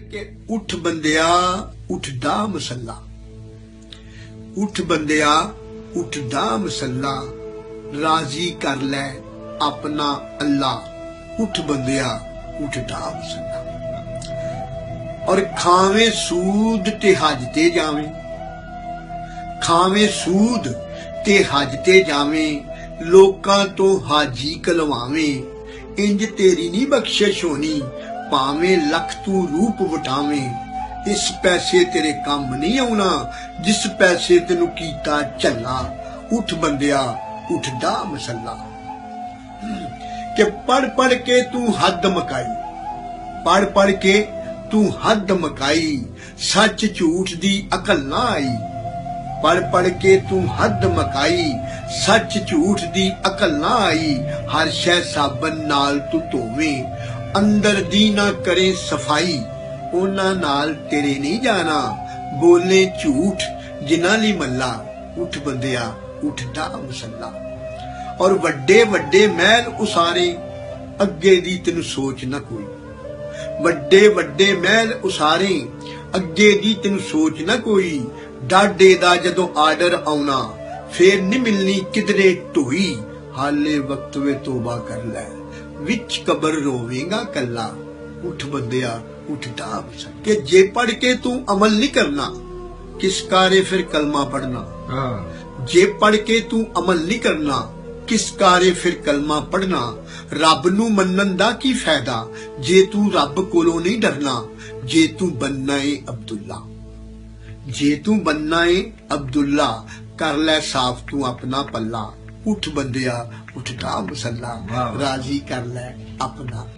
कि उठ बंदिया उठदा मसला, उठ बंदिया उठदा मसला, राजी कर ले अपना अल्लाह। उठ बंदिया उठदा मसला। और खावे सूद ते हज ते जावे, खावे सूद ते हज ते जावे, लोकां तो हाजी कलवावे। इंज तेरी नी बख्शिश होनी, भावे लख तू रूप वटावे। इस पैसे तेरे काम नहीं आउना, जिस पैसे तेनू कीता झल्ला। उठ बंदिया उठदा मसला। कि पढ़ पढ़ के तू हद मकाई, पढ़ पढ़ के तू हद मकाई, सच झूठ दी अकल ना आई। पढ़ पढ़ के तू हद मकाई, सच झूठ दी अकल ना आई। हर शै साबन नाल तू धोवे, अंदर दी ना करे सफाई। उन्हां नाल तेरे नहीं जाना, बोले झूठ जिन्हां ली मल्ला। उठ बंदिया उठदा मसला। और वड्डे वड्डे महल उसारे, अगे दी तेनू सोच ना कोई। वड्डे वड्डे महल उसारे, अगे दी तेनू सोच ना कोई। डाडे दा जदों आर्डर आउना, फेर नहीं मिलनी किधरे ढोई। हाले वक्त वे तोबा कर लै, विच कबर रोवेगा कल्ला। उठ बंदिया उठदा मसला। कि जे पढ़ के तू अमल नहीं करना, किस कारे फिर कलमा पढ़ना। जे पढ़ के तू अमल नहीं करना, किस कारे फिर कलमा पढ़ना। रब नू मनन दा की फायदा, जे तू रब कोलों नहीं डरना। जे तू बनना है अब्दुल्ला, जे तू बनना है अब्दुल्ला, कर ले साफ तू अपना पल्ला। उठ बंदिया उठदा मसला, राजी कर ले अपना।